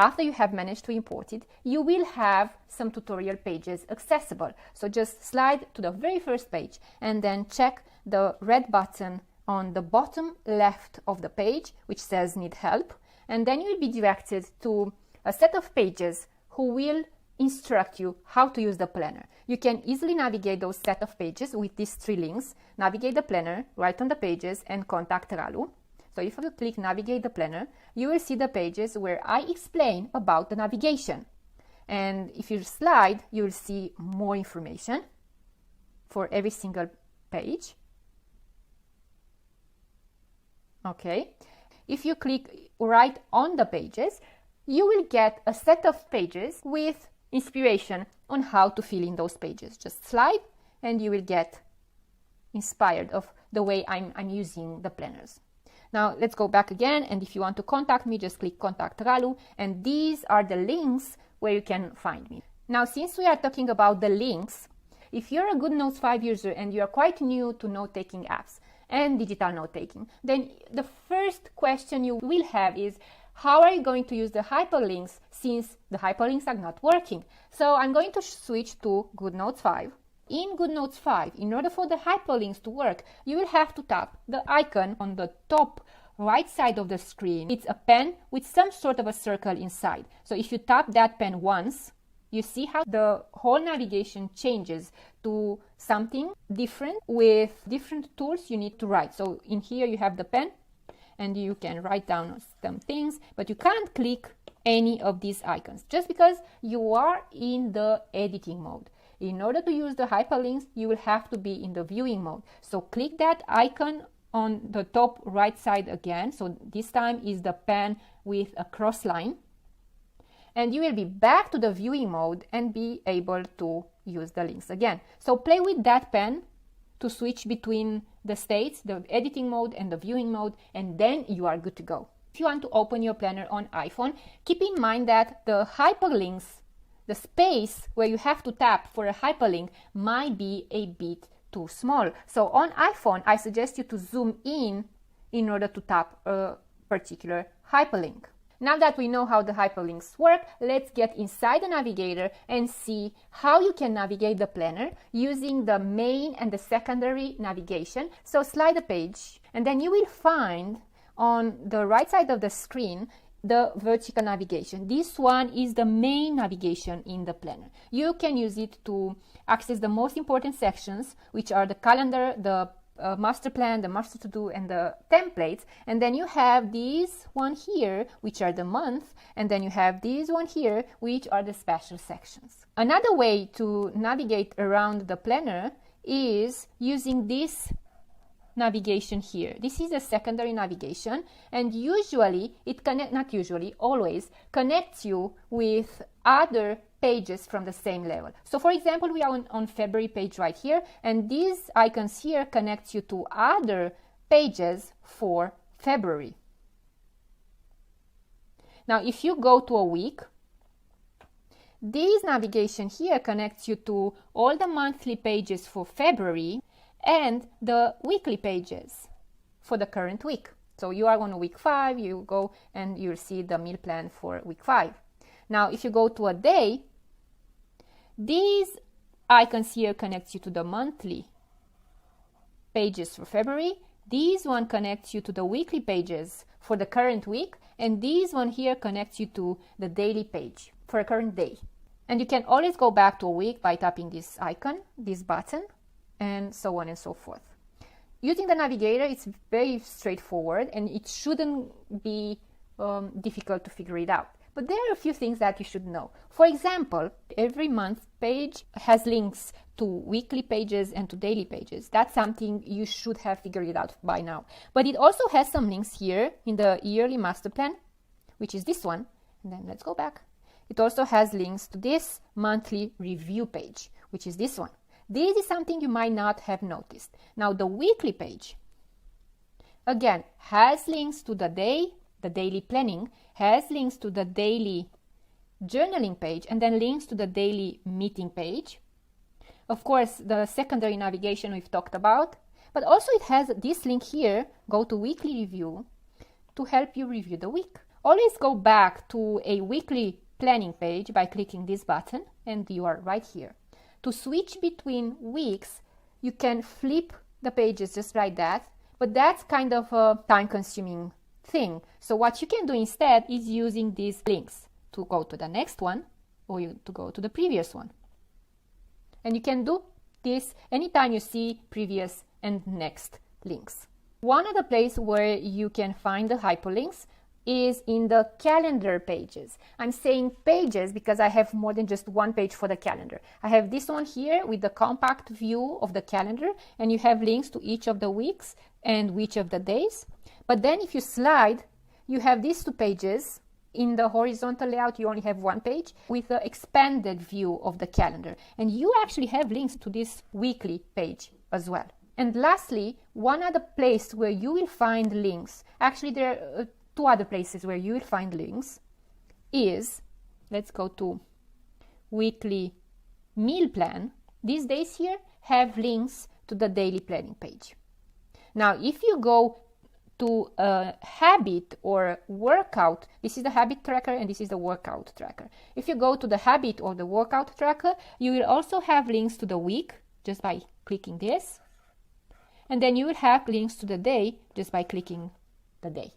after you have managed to import it, you will have some tutorial pages accessible. So just slide to the very first page and then check the red button on the bottom left of the page, which says Need Help. And then you will be directed to a set of pages who will instruct you how to use the planner. You can easily navigate those set of pages with these 3 links: navigate the planner, write on the pages, and contact Ralu. So if you click navigate the planner, you will see the pages where I explain about the navigation. And if you slide, you will see more information for every single page. Okay. If you click right on the pages, you will get a set of pages with inspiration on how to fill in those pages. Just slide and you will get inspired of the way I'm using the planners. Now let's go back again, and if you want to contact me, just click contact Ralu, and these are the links where you can find me. Now, since we are talking about the links, if you're a GoodNotes 5 user and you are quite new to note-taking apps and digital note-taking, then the first question you will have is, how are you going to use the hyperlinks since the hyperlinks are not working? So I'm going to switch to GoodNotes 5. In GoodNotes 5, in order for the hyperlinks to work, you will have to tap the icon on the top right side of the screen. It's a pen with some sort of a circle inside. So if you tap that pen once, you see how the whole navigation changes to something different with different tools you need to write. So in here you have the pen and you can write down some things, but you can't click any of these icons just because you are in the editing mode. In order to use the hyperlinks, you will have to be in the viewing mode. So click that icon on the top right side again. So this time is the pen with a cross line. And you will be back to the viewing mode and be able to use the links again. So play with that pen to switch between the states, the editing mode and the viewing mode, and then you are good to go. If you want to open your planner on iPhone, keep in mind that the hyperlinks, the space where you have to tap for a hyperlink, might be a bit too small. So on iPhone, I suggest you to zoom in order to tap a particular hyperlink. Now that we know how the hyperlinks work, let's get inside the navigator and see how you can navigate the planner using the main and the secondary navigation. So slide the page, and then you will find on the right side of the screen the vertical navigation. This one is the main navigation in the planner. You can use it to access the most important sections, which are the calendar, the master plan, the master to-do, and the templates. And then you have these one here, which are the month, and then you have these one here, which are the special sections. Another way to navigate around the planner is using this navigation here. This is a secondary navigation, and usually always connects you with other pages from the same level. So for example, we are on February page right here, and these icons here connect you to other pages for February. Now if you go to a week, this navigation here connects you to all the monthly pages for February and the weekly pages for the current week. So you are on week 5, you go and you'll see the meal plan for week 5. Now if you go to a day, these icons here connects you to the monthly pages for February. This one connects you to the weekly pages for the current week, and this one here connects you to the daily page for a current day. And you can always go back to a week by tapping this icon, this button, and so on and so forth. Using the navigator, it's very straightforward and it shouldn't be difficult to figure it out. But there are a few things that you should know. For example, every month page has links to weekly pages and to daily pages. That's something you should have figured it out by now. But it also has some links here in the yearly master plan, which is this one. And then let's go back. It also has links to this monthly review page, which is this one. This is something you might not have noticed. Now the weekly page, again, has links to the day, the daily planning, has links to the daily journaling page, and then links to the daily meeting page. Of course, the secondary navigation we've talked about, but also it has this link here, go to weekly review, to help you review the week. always go back to a weekly planning page by clicking this button, and you are right here. To switch between weeks, you can flip the pages just like that, but that's kind of a time-consuming thing. So what you can do instead is using these links to go to the next one or to go to the previous one. And you can do this anytime you see previous and next links. One other place where you can find the hyperlinks is in the calendar pages. I'm saying pages because I have more than just one page for the calendar. I have this one here with the compact view of the calendar, and you have links to each of the weeks and each of the days. But then if you slide, you have these two pages. In the horizontal layout, you only have one page with the expanded view of the calendar. And you actually have links to this weekly page as well. And lastly, one other place where you will find links, actually there are two other places where you will find links is, let's go to weekly meal plan. These days here have links to the daily planning page. Now, if you go to a habit or workout, this is the habit tracker and this is the workout tracker. If you go to the habit or the workout tracker, you will also have links to the week just by clicking this. And then you will have links to the day just by clicking the day.